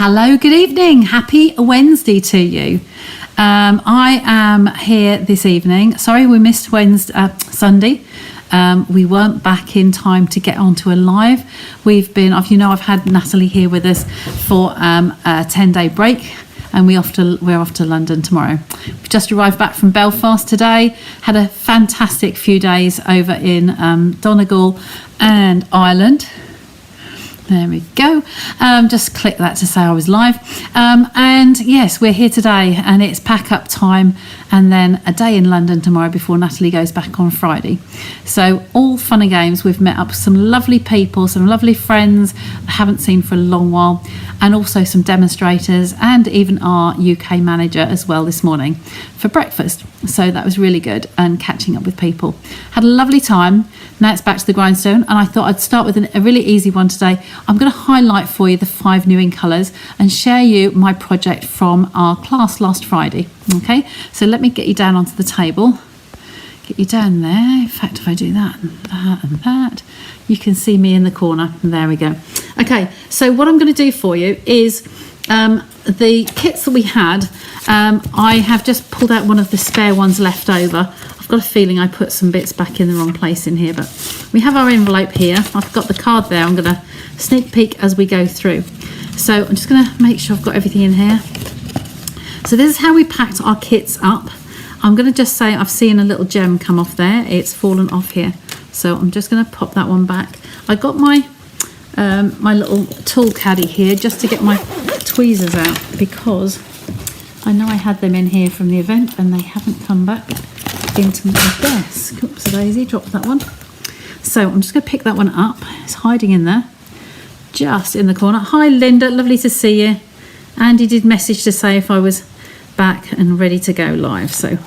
Hello, good evening. Happy Wednesday to you. I am here this evening. Sorry we missed Sunday. We weren't back in time to get onto a live. I've had Natalie here with us for a 10-day break, and we're off to London tomorrow. We've just arrived back from Belfast today. Had a fantastic few days over in Donegal and Ireland. There we go. Just click that to say I was live. And yes, we're here today, and it's pack up time, and then a day in London tomorrow before Natalie goes back on Friday. So all fun and games. We've met up with some lovely people, some lovely friends I haven't seen for a long while, and also some demonstrators and even our UK manager as well this morning for breakfast. So that was really good, and catching up with people. Had a lovely time. Now it's back to the grindstone, and I thought I'd start with a really easy one today. I'm going to highlight for you the 5 new in colours and share you my project from our class last Friday. Okay, so let me get you down onto the table. Get you down there. In fact, if I do that and that and that, you can see me in the corner. There we go. Okay, so what I'm going to do for you is the kits that we had. I have just pulled out one of the spare ones left over. I've got a feeling I put some bits back in the wrong place in here, but we have our envelope here. I've got the card there. I'm going to sneak peek as we go through. So I'm just going to make sure I've got everything in here. So this is how we packed our kits up. I'm going to just say I've seen a little gem come off there. It's fallen off here. So I'm just going to pop that one back. I got my my little tool caddy here just to get my tweezers out, because I know I had them in here from the event and they haven't come back into my desk. Oops, a daisy, dropped that one. So I'm just going to pick that one up. It's hiding in there, just in the corner. Hi Linda, lovely to see you. Andy did message to say if I was back and ready to go live. So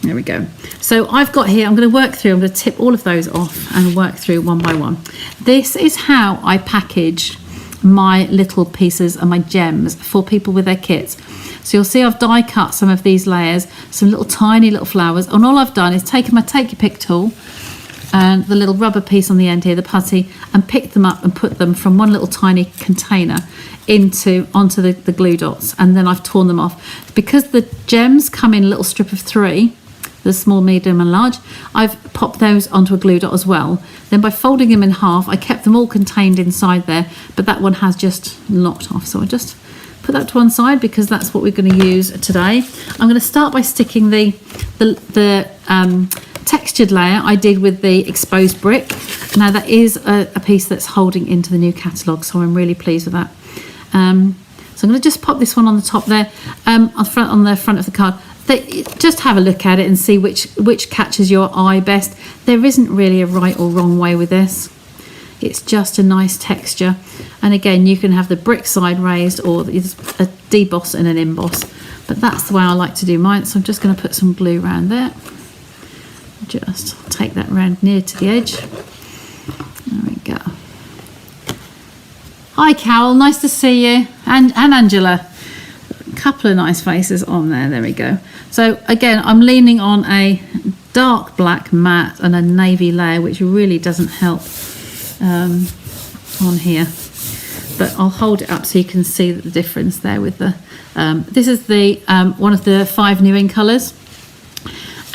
there we go. So I've got here, I'm going to work through, I'm going to tip all of those off and work through one by one. This is how I package my little pieces and my gems for people with their kits. So you'll see I've die cut some of these layers, some little tiny little flowers, and all I've done is taken my take your pick tool and the little rubber piece on the end here, the putty, and picked them up and put them from one little tiny container onto the glue dots, and then I've torn them off. Because the gems come in a little strip of 3, the small, medium and large, I've popped those onto a glue dot as well. Then by folding them in half, I kept them all contained inside there, but that one has just knocked off. So I just put that to one side because that's what we're going to use today. I'm going to start by sticking the textured layer I did with the exposed brick. Now that is a piece that's holding into the new catalogue, so I'm really pleased with that. So I'm going to just pop this one on the top there, on the front of the card. Just have a look at it and see which catches your eye best. There isn't really a right or wrong way with this. It's just a nice texture, and again you can have the brick side raised or it's a deboss and an emboss, but that's the way I like to do mine. So I'm just going to put some glue around there. Just take that round near to the edge. There we go. Hi Carol, nice to see you, and Angela. A couple of nice faces on there. There we go. So again, I'm leaning on a dark black matte and a navy layer, which really doesn't help on here, but I'll hold it up so you can see the difference there with the this is the one of the 5 new in colours,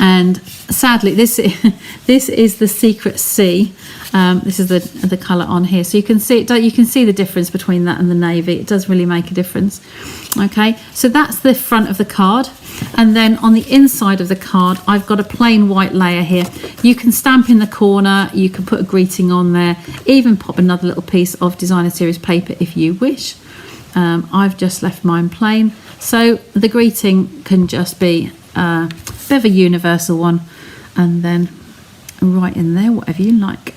and sadly this is the Secret C. This is the colour on here, so you can see the difference between that and the navy. It does really make a difference. Okay, so that's the front of the card, and then on the inside of the card I've got a plain white layer here. You can stamp in the corner, you can put a greeting on there, even pop another little piece of designer series paper if you wish. I've just left mine plain, so the greeting can just be a bit of a universal one, and then right in there whatever you like.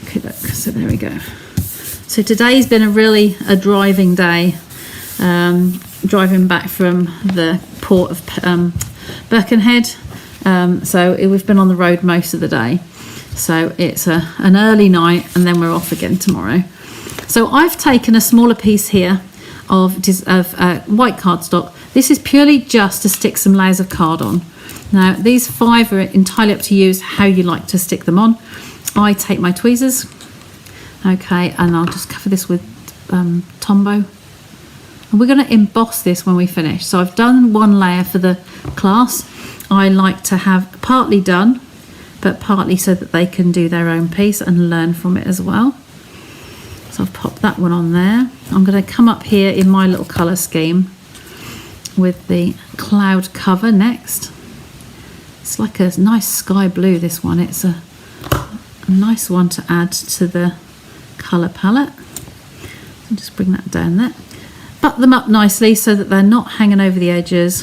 Okay, look, so there we go. So today's been a driving day, driving back from the port of Birkenhead. So we've been on the road most of the day, so it's an early night, and then we're off again tomorrow. So I've taken a smaller piece here of white cardstock. This is purely just to stick some layers of card on. Now these 5 are entirely up to you how you like to stick them on. I take my tweezers, okay, and I'll just cover this with Tombow And we're going to emboss this when we finish. So I've done one layer for the class. I like to have partly done, but partly so that they can do their own piece and learn from it as well. So I've popped that one on there. I'm going to come up here in my little colour scheme with the cloud cover next. It's like a nice sky blue, this one. It's a nice one to add to the colour palette. I'll just bring that down there. Butt them up nicely so that they're not hanging over the edges.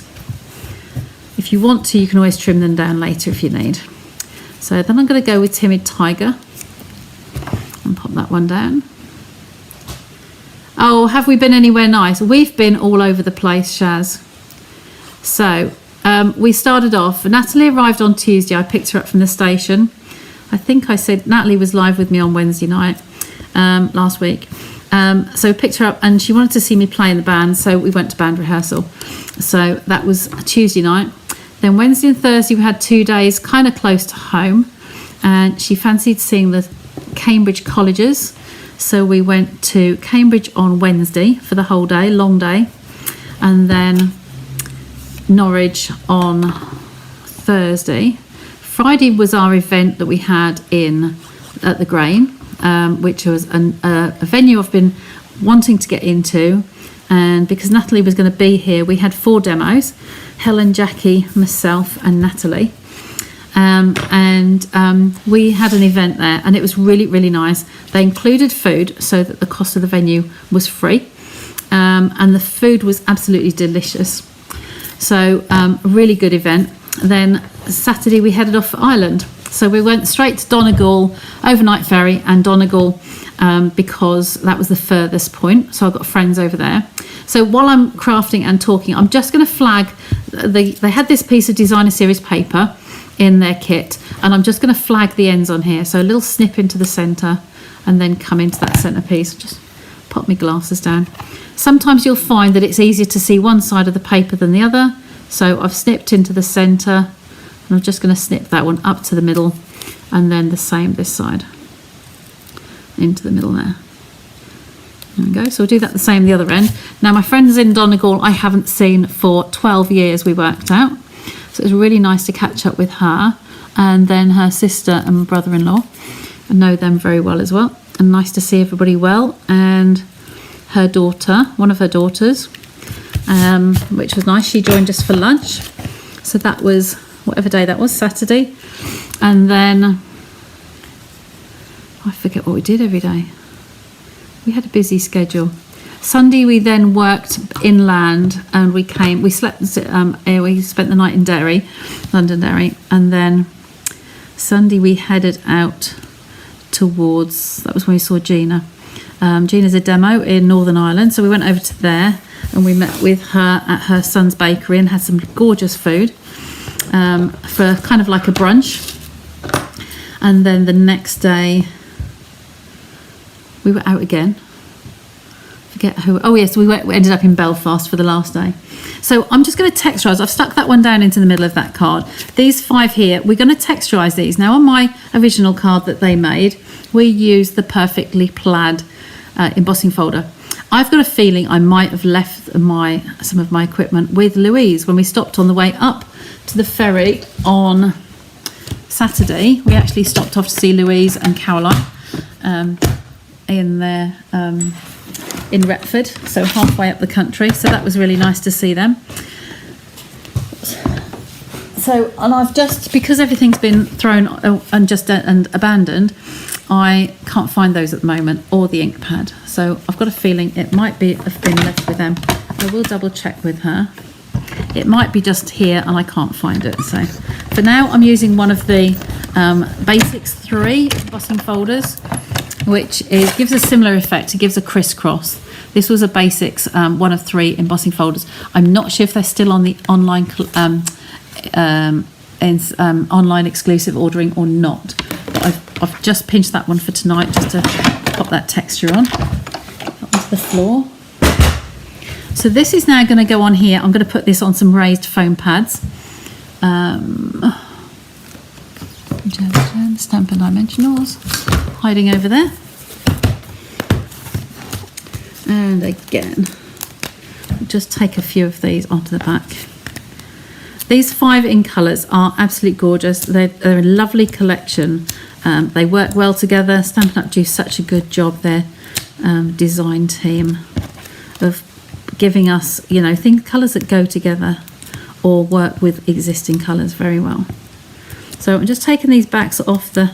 If you want to, you can always trim them down later if you need. So then I'm going to go with Timid Tiger and pop that one down. Oh, have we been anywhere nice? We've been all over the place, Shaz. So we started off, Natalie arrived on Tuesday. I picked her up from the station. I think I said Natalie was live with me on Wednesday night last week. So we picked her up and she wanted to see me play in the band, so we went to band rehearsal. So that was Tuesday night. Then Wednesday and Thursday we had 2 days kind of close to home, and she fancied seeing the Cambridge colleges. So we went to Cambridge on Wednesday for the whole day, long day, and then Norwich on Thursday. Friday was our event that we had at the Grain, which was a venue I've been wanting to get into, and because Natalie was going to be here, we had 4 demos: Helen, Jackie, myself and Natalie, and we had an event there, and it was really, really nice. They included food so that the cost of the venue was free, and the food was absolutely delicious. So a really good event. Then Saturday we headed off for Ireland. So we went straight to Donegal, overnight ferry, and Donegal because that was the furthest point. So I've got friends over there. So while I'm crafting and talking, I'm just going to flag, they had this piece of designer series paper in their kit, and I'm just going to flag the ends on here. So a little snip into the centre and then come into that centre piece. Just pop my glasses down. Sometimes you'll find that it's easier to see one side of the paper than the other. So I've snipped into the centre, and I'm just going to snip that one up to the middle, and then the same this side into the middle there. There we go. So we'll do that the same the other end. Now my friends in Donegal I haven't seen for 12 years, we worked out. So it was really nice to catch up with her, and then her sister and brother-in-law. I know them very well as well, and nice to see everybody well, and her daughter, one of her daughters, which was nice. She joined us for lunch. So that was whatever day that was, Saturday. And then I forget what we did every day. We had a busy schedule. Sunday we then worked inland, and we spent the night in Derry, London Derry, and then Sunday we headed out towards, that was when we saw Gina. Gina's a demo in Northern Ireland, so we went over to there and we met with her at her son's bakery and had some gorgeous food for kind of like a brunch. And then the next day we were out again. Forget who. Oh yes, we ended up in Belfast for the last day. So I'm just going to texturise. I've stuck that one down into the middle of that card. These 5 here, we're going to texturise these. Now on my original card that they made, we used the Perfectly Plaid embossing folder. I've got a feeling I might have left some of my equipment with Louise when we stopped on the way up to the ferry on Saturday. We actually stopped off to see Louise and Caroline in Retford, so halfway up the country. So that was really nice to see them. So, and I've just, because everything's been thrown and abandoned, I can't find those at the moment, or the ink pad. So I've got a feeling it might have been left with them. I will double check with her. It might be just here and I can't find it. So for now I'm using one of the Basics 3 embossing folders, which gives a similar effect. It gives a crisscross. This was a Basics 1 of 3 embossing folders. I'm not sure if they're still on the online online exclusive ordering or not. But I've just pinched that one for tonight just to pop that texture on. That was the floor. So this is now going to go on here. I'm going to put this on some raised foam pads. Stampin' Dimensionals hiding over there. And again, just take a few of these onto the back. These 5 in colours are absolutely gorgeous. They're a lovely collection. They work well together. Stampin' Up do such a good job, their design team, of giving us, you know, colours that go together or work with existing colours very well. So I'm just taking these backs off the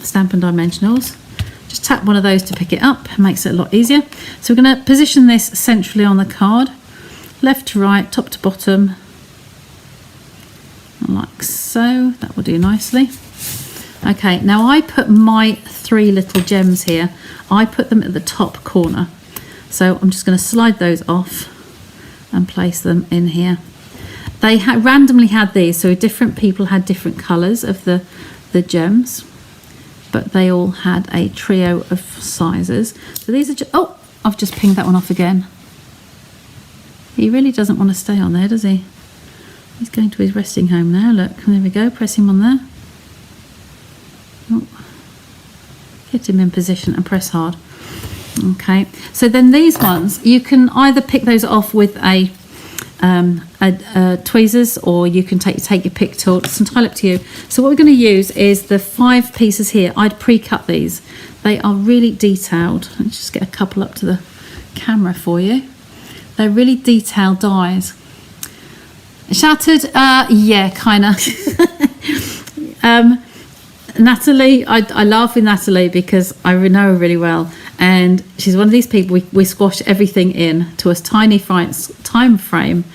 Stampin' Dimensionals. Just tap one of those to pick it up. It makes it a lot easier. So we're going to position this centrally on the card, left to right, top to bottom, like so. That will do nicely. Okay, now I put my 3 little gems here. I put them at the top corner. So I'm just going to slide those off and place them in here. They randomly had these, so different people had different colours of the gems, but they all had a trio of sizes. So these are just, oh, I've just pinged that one off again. He really doesn't want to stay on there, does he? He's going to his resting home now. Look, there we go, press him on there. Oh. Get him in position and press hard. Okay, so then these ones, you can either pick those off with a tweezers, or you can take your pick tool. It's entirely up to you. So what we're going to use is the 5 pieces here. I'd pre-cut these. They are really detailed. Let's just get a couple up to the camera for you. They're really detailed dies. Shattered? Yeah, kind of. Natalie, I laugh with Natalie because I know her really well, and she's one of these people, we squash everything in to a tiny time frame,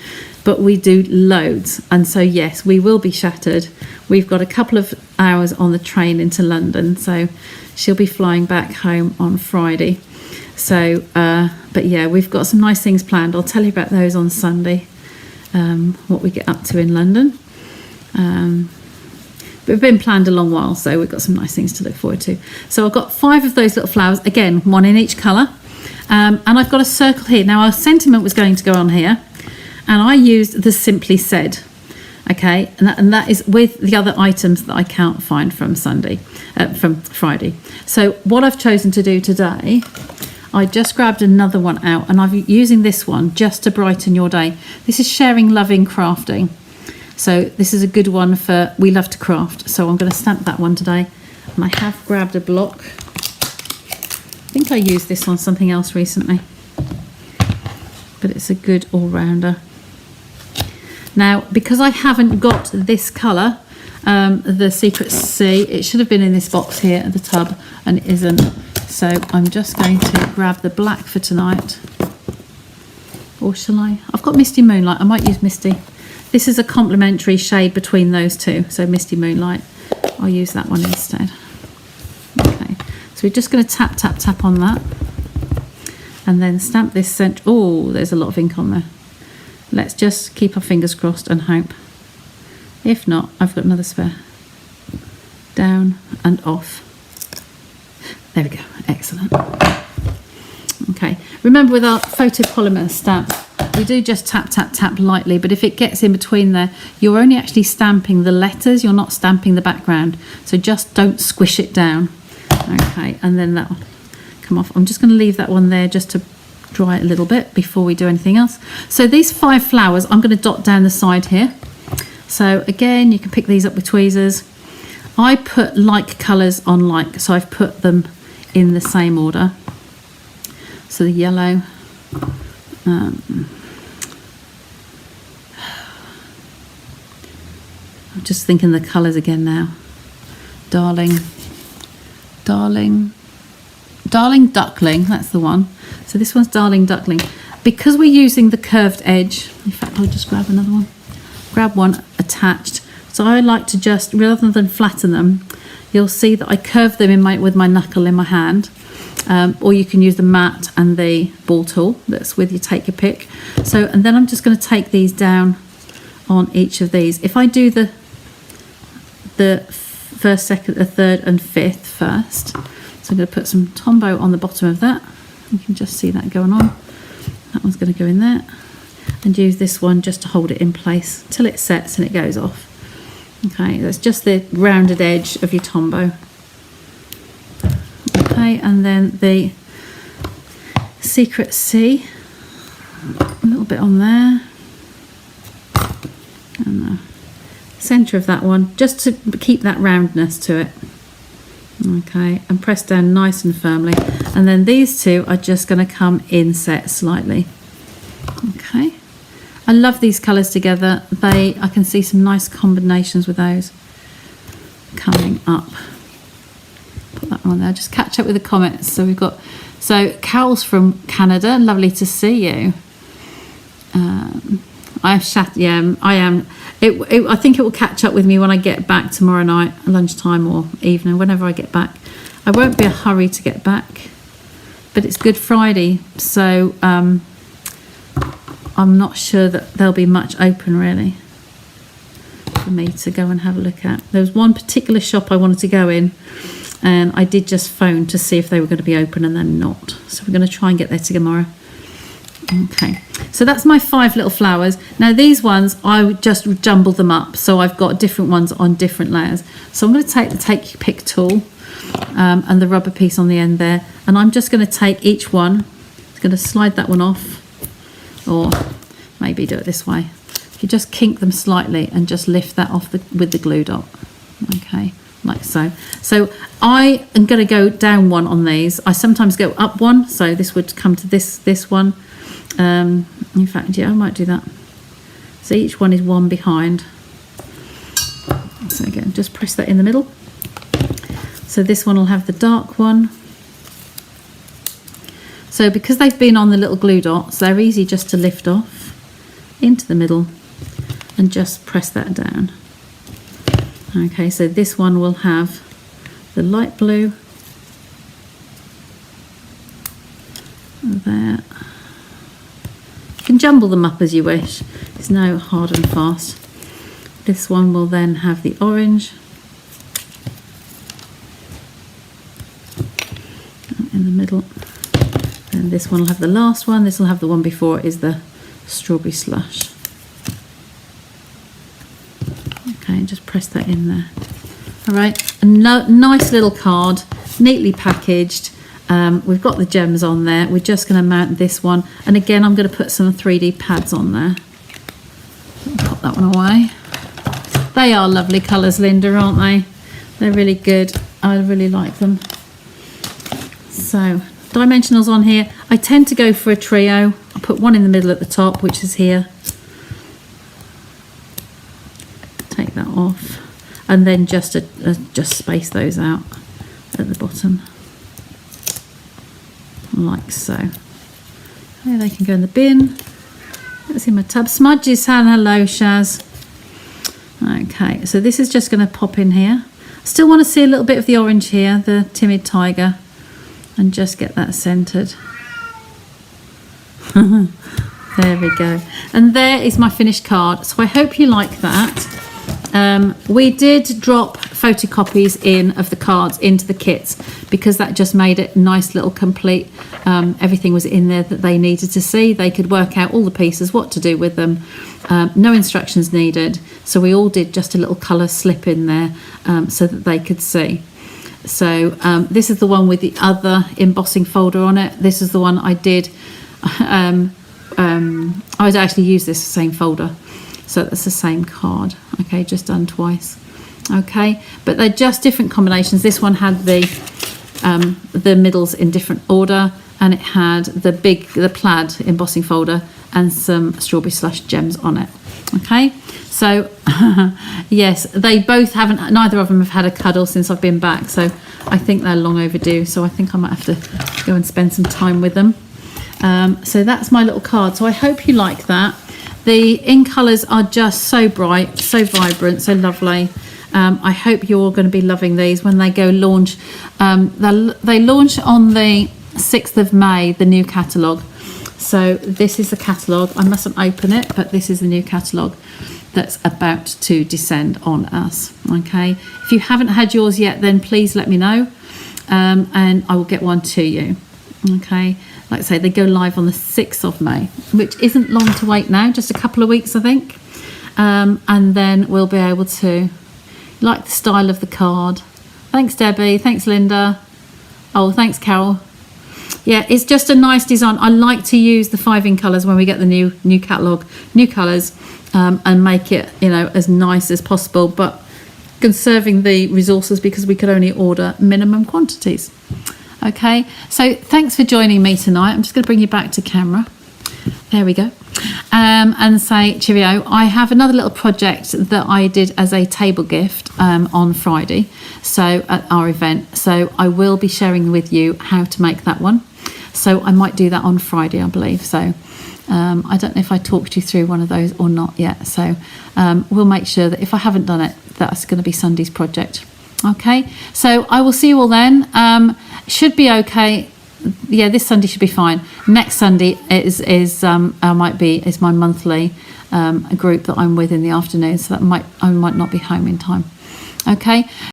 but we do loads. And so yes, we will be shattered. We've got a couple of hours on the train into London, so she'll be flying back home on Friday. So but yeah, we've got some nice things planned. I'll tell you about those on Sunday, what we get up to in London. But we've been planned a long while, so we've got some nice things to look forward to. So I've got 5 of those little flowers, again, 1 in each colour. And I've got a circle here. Now our sentiment was going to go on here, and I used the Simply Said, okay? And that is with the other items that I can't find from Friday. So what I've chosen to do today, I just grabbed another one out, and I'm using this one just to brighten your day. This is Sharing Loving Crafting. So this is a good one for We Love to Craft. So I'm going to stamp that one today. And I have grabbed a block. I think I used this on something else recently, but it's a good all-rounder. Now, because I haven't got this colour, the Secret Sea, it should have been in this box here at the tub, and it isn't. So I'm just going to grab the black for tonight. Or shall I? I've got Misty Moonlight. I might use Misty. This is a complementary shade between those two. So Misty Moonlight. I'll use that one instead. Okay. So we're just going to tap, tap, tap on that. And then stamp this scent. Oh, there's a lot of ink on there. Let's just keep our fingers crossed and hope. If not, I've got another spare. Down and off. There we go. Excellent. Okay. Remember, with our photopolymer stamp, we do just tap, tap, tap lightly, but if it gets in between there, you're only actually stamping the letters, you're not stamping the background. So just don't squish it down. Okay, and then that will come off. I'm just going to leave that one there just to dry it a little bit before we do anything else. So these 5 flowers, I'm going to dot down the side here. So again, you can pick these up with tweezers. I put like colours on like, so I've put them in the same order. So the yellow, I'm just thinking the colours again now. Darling Duckling, that's the one. So this one's Darling Duckling. Because we're using the curved edge, in fact, I'll just grab another one. Grab one attached. So I like to just, rather than flatten them, you'll see that I curve them with my knuckle in my hand. Or you can use the mat and the ball tool that's with you, take your pick. So, and then I'm just going to take these down on each of these. If I do the first, second, the third and fifth first, so I'm going to put some Tombow on the bottom of that. You can just see that going on. That one's going to go in there, and use this one just to hold it in place till it sets and it goes off. Okay, that's just the rounded edge of your Tombow. Okay, and then the Secret Sea. A little bit on there. And the centre of that one, just to keep that roundness to it. Okay, and press down nice and firmly. And then these two are just going to come inset slightly. Okay, I love these colours together. I can see some nice combinations with those coming up. Put that on there. Just catch up with the comments. So we've got, so Carol's from Canada. Lovely to see you. I am. I think it will catch up with me when I get back tomorrow night, lunchtime or evening, whenever I get back. I won't be in a hurry to get back, but it's Good Friday, so I'm not sure that there'll be much open really for me to go and have a look at. There was one particular shop I wanted to go in, and I did just phone to see if they were going to be open, and they're not. So we're going to try and get there tomorrow. Okay, so that's my 5 little flowers. Now these ones, I just jumbled them up, so I've got different ones on different layers. So I'm going to take the Take Your Pick tool and the rubber piece on the end there, and I'm just going to take each one. I'm going to slide that one off, or maybe do it this way. You just kink them slightly and just lift that off with the glue dot. Okay, like so. So I am going to go down one on these. I sometimes go up one, so this would come to this one. In fact, yeah, I might do that. So each one is one behind. So again, just press that in the middle. So this one will have the dark one. So because they've been on the little glue dots, they're easy just to lift off into the middle and just press that down. Okay, so this one will have the light blue there. You can jumble them up as you wish. It's no hard and fast. This one will then have the orange in the middle, and this one will have the last one. This will have the one before it is the strawberry slush. Okay, and just press that in there. All right, a nice little card, neatly packaged. We've got the gems on there. We're just going to mount this one, and again I'm going to put some 3D pads on there. Pop that one away. They are lovely colours, Linda, aren't they? They're really good. I really like them. So dimensionals on here. I tend to go for a trio. I'll put one in the middle at the top, which is here. Take that off, and then just space those out at the bottom. Like so. There, they can go in the bin. Let's see my tub. Smudges, hello Shaz. Okay, so this is just going to pop in here. Still want to see a little bit of the orange here, the timid tiger, and just get that centered. There we go. And there is my finished card. So I hope you like that. We did drop photocopies in of the cards into the kits because that just made it nice little complete. Everything was in there that they needed to see. They could work out all the pieces, what to do with them. No instructions needed. So we all did just a little colour slip in there so that they could see. So this is the one with the other embossing folder on it. This is the one I did. I would actually use this same folder. So that's the same card. Okay, just done twice. Okay, but they're just different combinations. This one had the middles in different order, and it had the plaid embossing folder and some strawberry slush gems on it. Okay, so yes, they both haven't, neither of them have had a cuddle since I've been back, so I think they're long overdue. So I think I might have to go and spend some time with them. So that's my little card. So I hope you like that. The in colours are just so bright, so vibrant, so lovely. I hope you're all going to be loving these when they go launch. They launch on the 6th of May, the new catalogue. So this is the catalogue. I mustn't open it, but this is the new catalogue that's about to descend on us. Okay, if you haven't had yours yet, then please let me know, and I will get one to you. Okay, like I say, they go live on the 6th of May, which isn't long to wait now, just a couple of weeks I think, and then we'll be able to like the style of the card. Thanks Debbie, thanks Linda, oh thanks Carol. yeah, it's just a nice design. I like to use the 5 in colours when we get the new catalogue, new colours, and make it, you know, as nice as possible, but conserving the resources because we could only order minimum quantities. Okay, so thanks for joining me tonight. I'm just going to bring you back to camera. There we go. And say cheerio. I have another little project that I did as a table gift on Friday, so at our event. So I will be sharing with you how to make that one. So I might do that on Friday, I believe. So I don't know if I talked you through one of those or not yet. So we'll make sure that if I haven't done it, that's going to be Sunday's project. Okay, so I will see you all then. Should be okay. Yeah, this Sunday should be fine. Next Sunday is my monthly group that I'm with in the afternoon, so I might not be home in time. Okay.